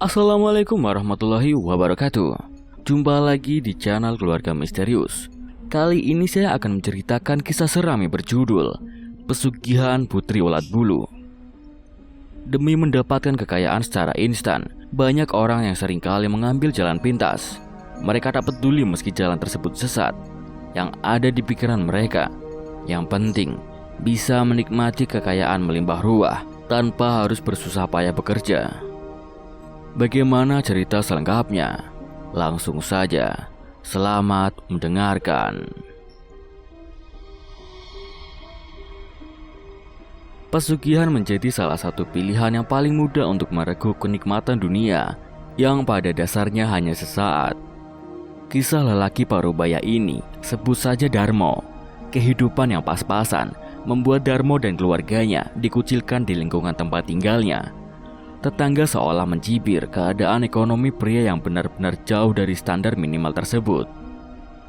Assalamualaikum warahmatullahi wabarakatuh. Jumpa lagi di channel Keluarga Misterius. Kali ini saya akan menceritakan kisah seram yang berjudul Pesugihan Putri Ulat Bulu. Demi mendapatkan kekayaan secara instan, banyak orang yang seringkali mengambil jalan pintas. Mereka tak peduli meski jalan tersebut sesat. Yang ada di pikiran mereka, yang penting bisa menikmati kekayaan melimpah ruah tanpa harus bersusah payah bekerja. Bagaimana cerita selengkapnya? Langsung saja, selamat mendengarkan. Pesugihan menjadi salah satu pilihan yang paling mudah untuk mereguk kenikmatan dunia yang pada dasarnya hanya sesaat. Kisah lelaki parubaya ini, sebut saja Darmo. Kehidupan yang pas-pasan membuat Darmo dan keluarganya dikucilkan di lingkungan tempat tinggalnya. Tetangga seolah mencibir keadaan ekonomi pria yang benar-benar jauh dari standar minimal tersebut.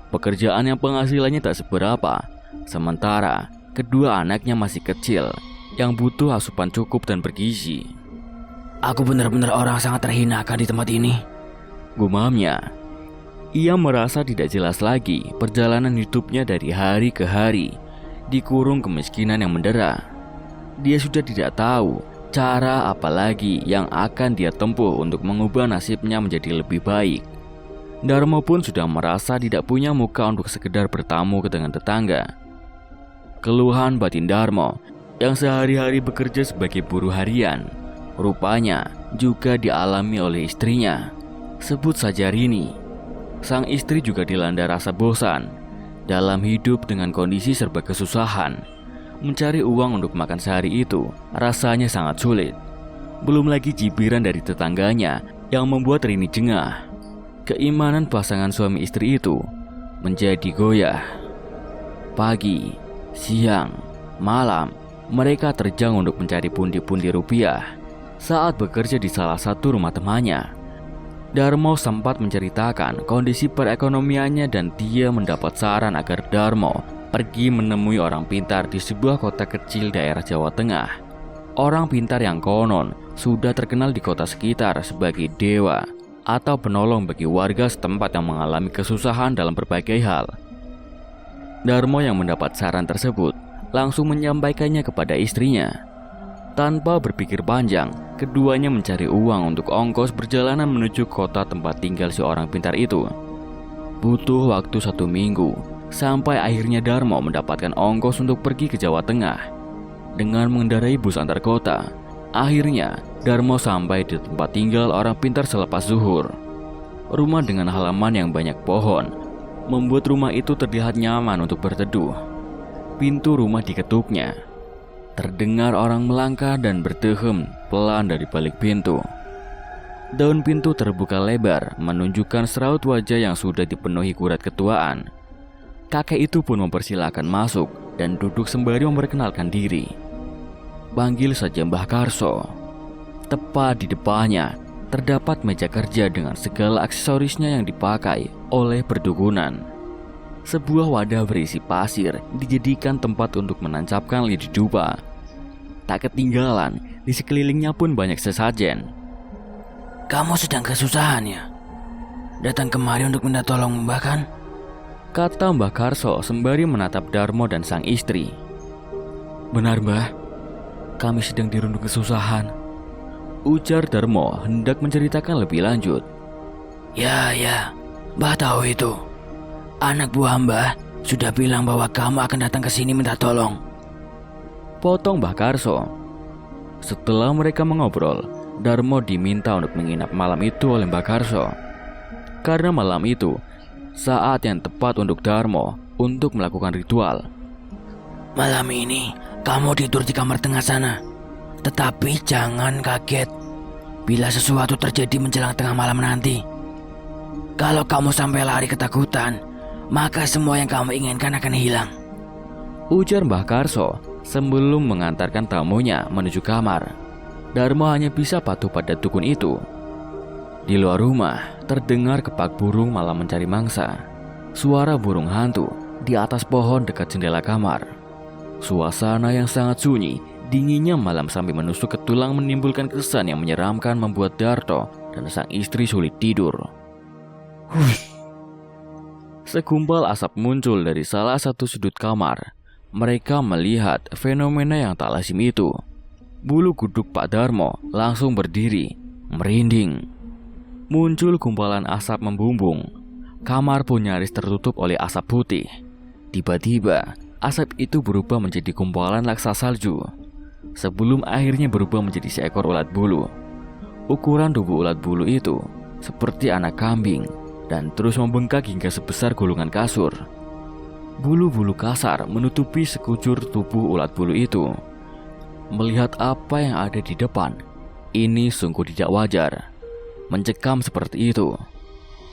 Pekerjaan yang penghasilannya tak seberapa, sementara kedua anaknya masih kecil yang butuh asupan cukup dan bergizi. Aku benar-benar orang sangat terhinakan di tempat ini, gumamnya. Ia merasa tidak jelas lagi perjalanan hidupnya dari hari ke hari, dikurung kemiskinan yang mendera. Dia sudah tidak tahu cara apa lagi yang akan dia tempuh untuk mengubah nasibnya menjadi lebih baik. Darmo pun sudah merasa tidak punya muka untuk sekedar bertamu ke dengan tetangga. Keluhan batin Darmo yang sehari-hari bekerja sebagai buruh harian, rupanya juga dialami oleh istrinya. Sebut saja Rini. Sang istri juga dilanda rasa bosan dalam hidup dengan kondisi serba kesusahan. Mencari uang untuk makan sehari itu rasanya sangat sulit. Belum lagi cibiran dari tetangganya yang membuat Rini jengah. Keimanan pasangan suami istri itu menjadi goyah. Pagi, siang, malam, mereka terjang untuk mencari pundi-pundi rupiah. Saat bekerja di salah satu rumah temannya, Darmo sempat menceritakan kondisi perekonomiannya dan dia mendapat saran agar Darmo pergi menemui orang pintar di sebuah kota kecil daerah Jawa Tengah. Orang pintar yang konon sudah terkenal di kota sekitar sebagai dewa atau penolong bagi warga setempat yang mengalami kesusahan dalam berbagai hal. Darmo yang mendapat saran tersebut langsung menyampaikannya kepada istrinya. Tanpa berpikir panjang, keduanya mencari uang untuk ongkos perjalanan menuju kota tempat tinggal si orang pintar itu. Butuh waktu 1 minggu sampai akhirnya Darmo mendapatkan ongkos untuk pergi ke Jawa Tengah. Dengan mengendarai bus antar kota, akhirnya Darmo sampai di tempat tinggal orang pintar selepas zuhur. Rumah dengan halaman yang banyak pohon membuat rumah itu terlihat nyaman untuk berteduh. Pintu rumah diketuknya. Terdengar orang melangkah dan berdehem pelan dari balik pintu. Daun pintu terbuka lebar menunjukkan seraut wajah yang sudah dipenuhi kurat ketuaan. Kakek itu pun mempersilahkan masuk dan duduk sembari memperkenalkan diri. Panggil saja Mbah Karso. Tepat di depannya terdapat meja kerja dengan segala aksesorisnya yang dipakai oleh perdukunan. Sebuah wadah berisi pasir dijadikan tempat untuk menancapkan lidi dupa. Tak ketinggalan, di sekelilingnya pun banyak sesajen. Kamu sedang kesusahan ya? Datang kemari untuk minta tolong Mbah kan? Kata Mbah Karso sembari menatap Darmo dan sang istri. Benar Mbah, kami sedang dirundung kesusahan, ujar Darmo hendak menceritakan lebih lanjut. Ya, Mbah tahu itu. Anak buah Mbah sudah bilang bahwa kamu akan datang ke sini minta tolong, potong Mbah Karso. Setelah mereka mengobrol, Darmo diminta untuk menginap malam itu oleh Mbah Karso. Karena malam itu saat yang tepat untuk Darmo untuk melakukan ritual. Malam ini kamu tidur di kamar tengah sana. Tetapi jangan kaget bila sesuatu terjadi menjelang tengah malam nanti. Kalau kamu sampai lari ketakutan, maka semua yang kamu inginkan akan hilang, ujar Mbah Karso sebelum mengantarkan tamunya menuju kamar. Darmo hanya bisa patuh pada dukun itu. Di luar rumah terdengar kepak burung malam mencari mangsa. Suara burung hantu di atas pohon dekat jendela kamar. Suasana yang sangat sunyi, dinginnya malam sambil menusuk ke tulang menimbulkan kesan yang menyeramkan membuat Darto dan sang istri sulit tidur. Hush. Segumpal asap muncul dari salah satu sudut kamar. Mereka melihat fenomena yang tak lazim itu. Bulu kuduk Pak Darmo langsung berdiri, merinding. Muncul gumpalan asap membumbung. Kamar pun nyaris tertutup oleh asap putih. Tiba-tiba, asap itu berubah menjadi gumpalan laksa salju, sebelum akhirnya berubah menjadi seekor ulat bulu. Ukuran tubuh ulat bulu itu seperti anak kambing dan terus membengkak hingga sebesar gulungan kasur. Bulu-bulu kasar menutupi sekujur tubuh ulat bulu itu. Melihat apa yang ada di depan, ini sungguh tidak wajar. Mencekam seperti itu.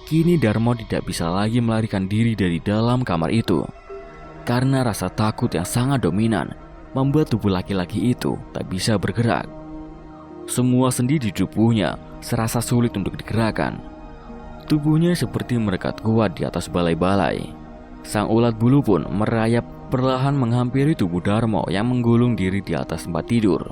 Kini Darmo tidak bisa lagi melarikan diri dari dalam kamar itu, karena rasa takut yang sangat dominan membuat tubuh laki-laki itu tak bisa bergerak. Semua sendi di tubuhnya serasa sulit untuk digerakkan. Tubuhnya seperti merekat kuat di atas balai-balai. Sang ulat bulu pun merayap perlahan menghampiri tubuh Darmo yang menggulung diri di atas tempat tidur.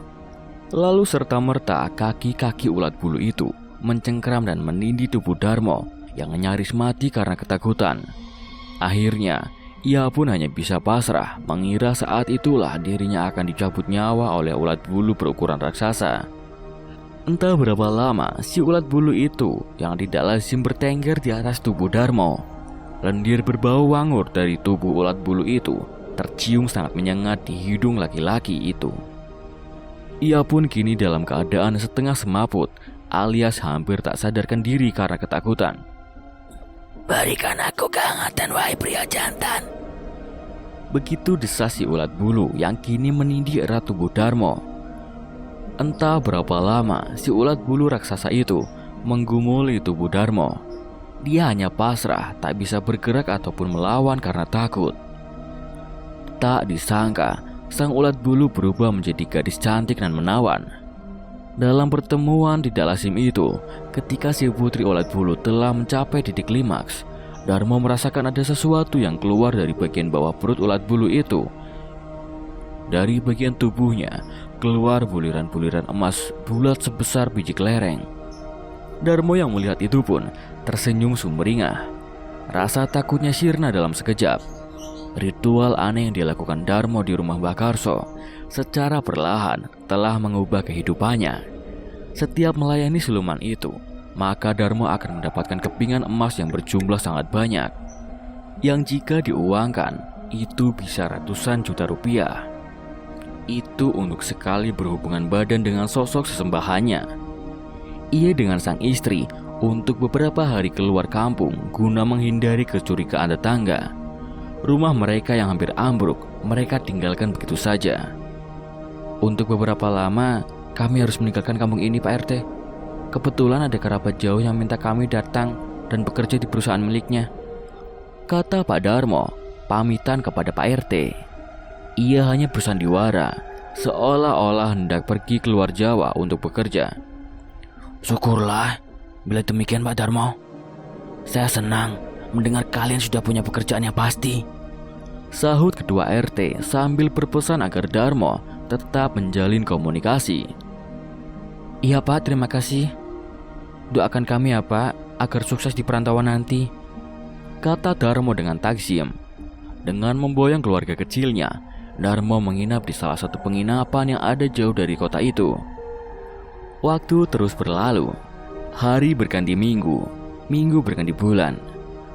Lalu serta-merta kaki-kaki ulat bulu itu mencengkram dan menindih tubuh Darmo yang nyaris mati karena ketakutan. Akhirnya, ia pun hanya bisa pasrah mengira saat itulah dirinya akan dicabut nyawa oleh ulat bulu berukuran raksasa. Entah berapa lama si ulat bulu itu yang tidak lazim bertengger di atas tubuh Darmo. Lendir berbau wangur dari tubuh ulat bulu itu tercium sangat menyengat di hidung laki-laki itu. Ia pun kini dalam keadaan setengah semaput, alias hampir tak sadarkan diri karena ketakutan. Berikan aku kehangatan, wahai pria jantan. Begitu desas si ulat bulu yang kini menindih erat tubuh Darmo. Entah berapa lama si ulat bulu raksasa itu menggumuli tubuh Darmo. Dia hanya pasrah, tak bisa bergerak ataupun melawan karena takut. Tak disangka, sang ulat bulu berubah menjadi gadis cantik dan menawan. Dalam pertemuan tidak lazim itu, ketika si putri ulat bulu telah mencapai titik klimaks, Darmo merasakan ada sesuatu yang keluar dari bagian bawah perut ulat bulu itu. Dari bagian tubuhnya, keluar buliran-buliran emas bulat sebesar biji kelereng. Darmo yang melihat itu pun tersenyum sumringah. Rasa takutnya sirna dalam sekejap. Ritual aneh yang dilakukan Darmo di rumah Mbah Karso secara perlahan telah mengubah kehidupannya. Setiap melayani siluman itu, maka Darmo akan mendapatkan kepingan emas yang berjumlah sangat banyak, yang jika diuangkan itu bisa ratusan juta rupiah. Itu untuk sekali berhubungan badan dengan sosok sesembahannya. Ia dengan sang istri untuk beberapa hari keluar kampung guna menghindari kecurigaan tetangga. Rumah mereka yang hampir ambruk mereka tinggalkan begitu saja. Untuk beberapa lama kami harus meninggalkan kampung ini, Pak RT. Kebetulan ada kerabat jauh yang minta kami datang dan bekerja di perusahaan miliknya, kata Pak Darmo pamitan kepada Pak RT. Ia hanya bersandiwara, seolah-olah hendak pergi keluar Jawa untuk bekerja. Syukurlah, bila demikian Pak Darmo. Saya senang mendengar kalian sudah punya pekerjaan yang pasti, sahut ketua RT sambil berpesan agar Darmo tetap menjalin komunikasi. Iya Pak, terima kasih. Doakan kami ya Pak, agar sukses di perantauan nanti, kata Darmo dengan takzim. Dengan memboyong keluarga kecilnya, Darmo menginap di salah satu penginapan yang ada jauh dari kota itu. Waktu terus berlalu. Hari berganti minggu, minggu berganti bulan.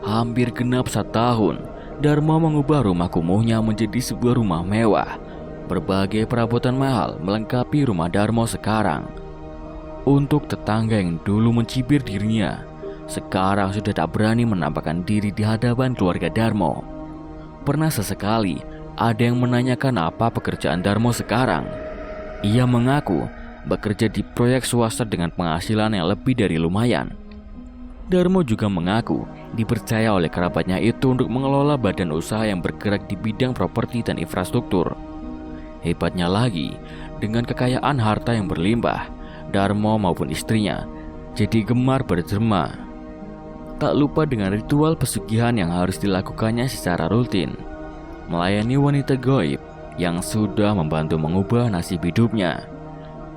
Hampir genap 1 tahun, Darmo mengubah rumah kumuhnya menjadi sebuah rumah mewah. Berbagai perabotan mahal melengkapi rumah Darmo sekarang. Untuk tetangga yang dulu mencibir dirinya, sekarang sudah tak berani menampakkan diri di hadapan keluarga Darmo. Pernah sesekali ada yang menanyakan apa pekerjaan Darmo sekarang. Ia mengaku bekerja di proyek swasta dengan penghasilan yang lebih dari lumayan. Darmo juga mengaku dipercaya oleh kerabatnya itu untuk mengelola badan usaha yang bergerak di bidang properti dan infrastruktur. Hebatnya lagi, dengan kekayaan harta yang berlimpah, Darmo maupun istrinya jadi gemar berderma. Tak lupa dengan ritual pesugihan yang harus dilakukannya secara rutin, melayani wanita gaib yang sudah membantu mengubah nasib hidupnya.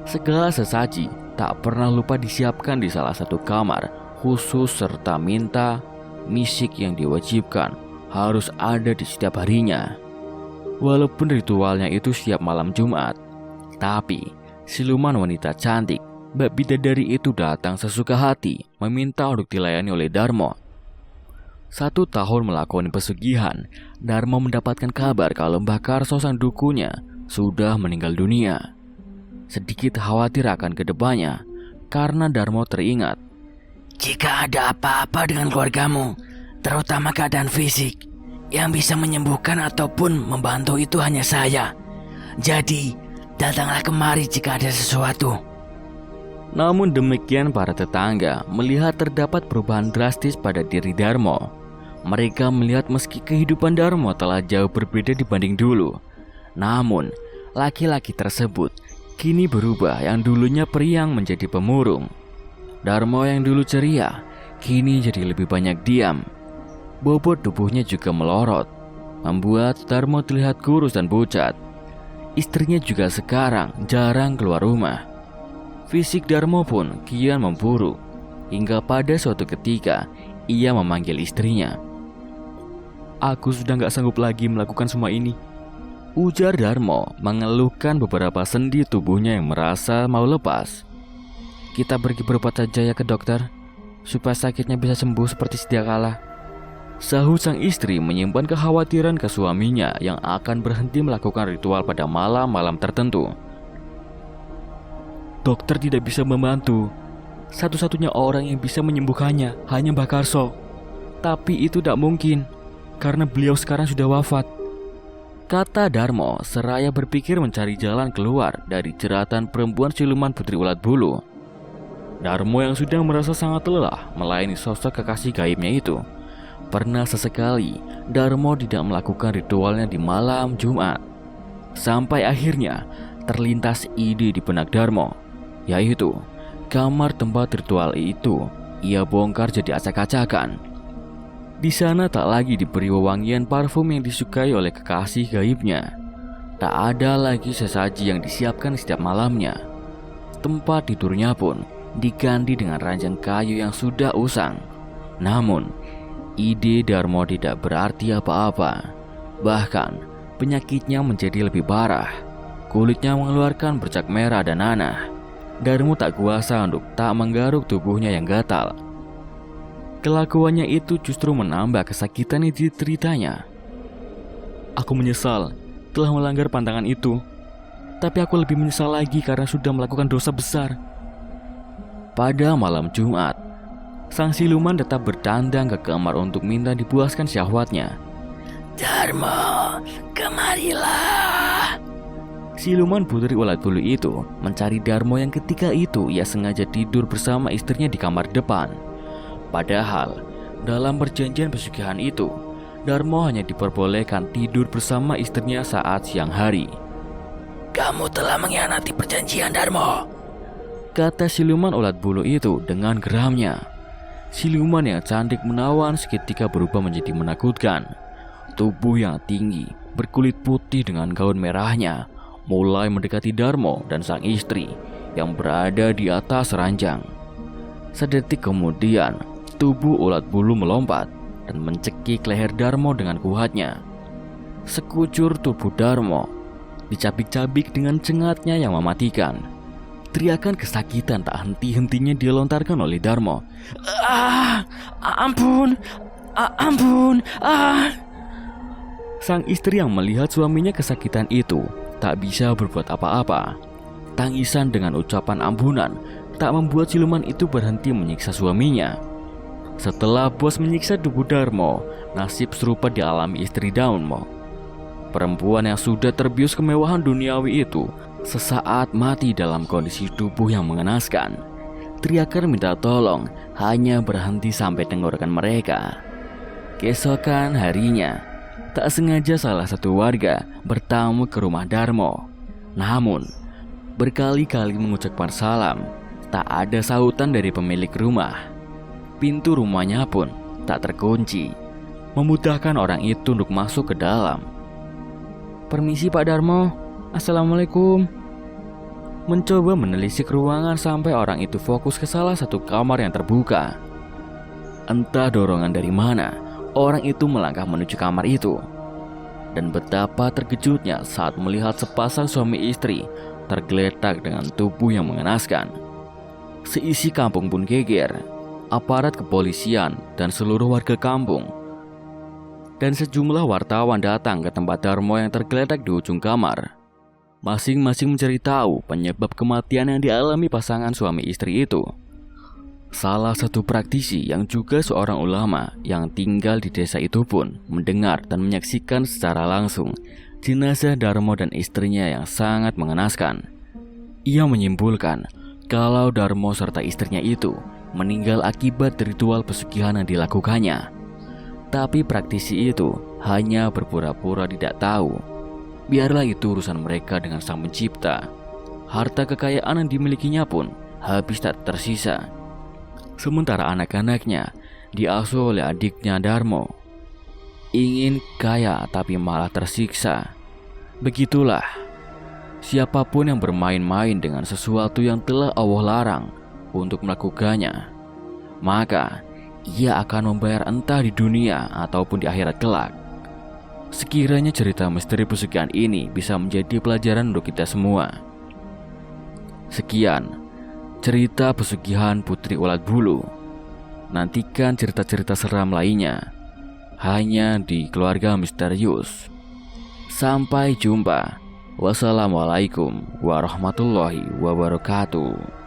Segala sesaji tak pernah lupa disiapkan di salah satu kamar khusus serta minta misik yang diwajibkan harus ada di setiap harinya. Walaupun ritualnya itu setiap malam Jumat, tapi siluman wanita cantik Mbak Bidadari itu datang sesuka hati meminta untuk dilayani oleh Darmo. 1 tahun melakukan pesugihan, Darmo mendapatkan kabar kalau Mbah Karso sang dukunya sudah meninggal dunia. Sedikit khawatir akan kedepannya karena Darmo teringat, jika ada apa-apa dengan keluargamu, terutama keadaan fisik, yang bisa menyembuhkan ataupun membantu itu hanya saya. Jadi, datanglah kemari jika ada sesuatu. Namun demikian para tetangga melihat terdapat perubahan drastis pada diri Darmo. Mereka melihat meski kehidupan Darmo telah jauh berbeda dibanding dulu, namun laki-laki tersebut kini berubah, yang dulunya periang menjadi pemurung. Darmo yang dulu ceria kini jadi lebih banyak diam. Bobot tubuhnya juga melorot, membuat Darmo terlihat kurus dan pucat. Istrinya juga sekarang jarang keluar rumah. Fisik Darmo pun kian memburuk, hingga pada suatu ketika ia memanggil istrinya. "Aku sudah gak sanggup lagi melakukan semua ini," ujar Darmo mengeluhkan beberapa sendi tubuhnya yang merasa mau lepas. "Kita pergi berobat saja ya ke dokter, supaya sakitnya bisa sembuh seperti sedia kala," sahut sang istri menyimpan kekhawatiran ke suaminya yang akan berhenti melakukan ritual pada malam-malam tertentu. "Dokter tidak bisa membantu. Satu-satunya orang yang bisa menyembuhkannya hanya Mbah Karso. Tapi itu tidak mungkin, karena beliau sekarang sudah wafat," kata Darmo seraya berpikir mencari jalan keluar dari jeratan perempuan siluman Putri Ulat Bulu. Darmo yang sudah merasa sangat lelah melayani sosok kekasih gaibnya itu. Pernah sesekali Darmo tidak melakukan ritualnya di malam Jumat. Sampai akhirnya terlintas ide di benak Darmo, yaitu kamar tempat ritual itu ia bongkar jadi acak-acakan. Di sana tak lagi diberi wewangian parfum yang disukai oleh kekasih gaibnya. Tak ada lagi sesaji yang disiapkan setiap malamnya. Tempat tidurnya pun diganti dengan ranjang kayu yang sudah usang. Namun ide Darmo tidak berarti apa-apa. Bahkan penyakitnya menjadi lebih parah. Kulitnya mengeluarkan bercak merah dan nanah. Darmo tak kuasa untuk tak menggaruk tubuhnya yang gatal. Kelakuannya itu justru menambah kesakitan yang dideritanya. "Aku menyesal telah melanggar pantangan itu, tapi aku lebih menyesal lagi karena sudah melakukan dosa besar." Pada malam Jumat, sang siluman tetap bertandang ke kamar untuk minta dipuaskan syahwatnya. "Darmo, kemarilah." Siluman Putri Ulat Bulu itu mencari Darmo yang ketika itu ia sengaja tidur bersama istrinya di kamar depan. Padahal dalam perjanjian pesugihan itu, Darmo hanya diperbolehkan tidur bersama istrinya saat siang hari. "Kamu telah mengkhianati perjanjian, Darmo," kata siluman ulat bulu itu dengan geramnya. Siluman yang cantik menawan seketika berubah menjadi menakutkan. Tubuh yang tinggi, berkulit putih dengan gaun merahnya, mulai mendekati Darmo dan sang istri yang berada di atas ranjang. Sedetik kemudian, tubuh ulat bulu melompat dan mencekik leher Darmo dengan kuatnya. Sekujur tubuh Darmo dicabik-cabik dengan cengatnya yang mematikan. Teriakan kesakitan tak henti-hentinya dilontarkan oleh Darmo. Ampun! Ampun! Sang istri yang melihat suaminya kesakitan itu tak bisa berbuat apa-apa. Tangisan dengan ucapan ampunan tak membuat siluman itu berhenti menyiksa suaminya. Setelah bos menyiksa tubuh Darmo, nasib serupa dialami istri Darmo. Perempuan yang sudah terbius kemewahan duniawi itu sesaat mati dalam kondisi tubuh yang mengenaskan. Teriakan minta tolong hanya berhenti sampai tenggorokan mereka. Keesokan harinya, tak sengaja salah satu warga bertamu ke rumah Darmo. Namun, berkali-kali mengucapkan salam, tak ada sautan dari pemilik rumah. Pintu rumahnya pun tak terkunci, memudahkan orang itu untuk masuk ke dalam. "Permisi Pak Darmo, Assalamualaikum." mencoba menelisik ruangan sampai orang itu fokus ke salah satu kamar yang terbuka. Entah dorongan dari mana, orang itu melangkah menuju kamar itu. Dan betapa terkejutnya saat melihat sepasang suami istri tergeletak dengan tubuh yang mengenaskan. Seisi kampung pun geger, aparat kepolisian dan seluruh warga kampung. Dan sejumlah wartawan datang ke tempat Darmo yang tergeletak di ujung kamar. Masing-masing mencari tahu penyebab kematian yang dialami pasangan suami istri itu. Salah satu praktisi yang juga seorang ulama yang tinggal di desa itu pun mendengar dan menyaksikan secara langsung jenazah Darmo dan istrinya yang sangat mengenaskan. Ia menyimpulkan kalau Darmo serta istrinya itu meninggal akibat ritual pesugihan yang dilakukannya. Tapi praktisi itu hanya berpura-pura tidak tahu. Biarlah itu urusan mereka dengan Sang Pencipta. Harta kekayaan yang dimilikinya pun habis tak tersisa. Sementara anak-anaknya diasuh oleh adiknya Darmo. Ingin kaya tapi malah tersiksa. Begitulah, siapapun yang bermain-main dengan sesuatu yang telah Allah larang untuk melakukannya, maka ia akan membayar entah di dunia ataupun di akhirat kelak. Sekiranya cerita misteri pesugihan ini bisa menjadi pelajaran untuk kita semua. Sekian cerita pesugihan Putri Ulat Bulu. Nantikan cerita-cerita seram lainnya hanya di Keluarga Misterius. Sampai jumpa. Wassalamualaikum warahmatullahi wabarakatuh.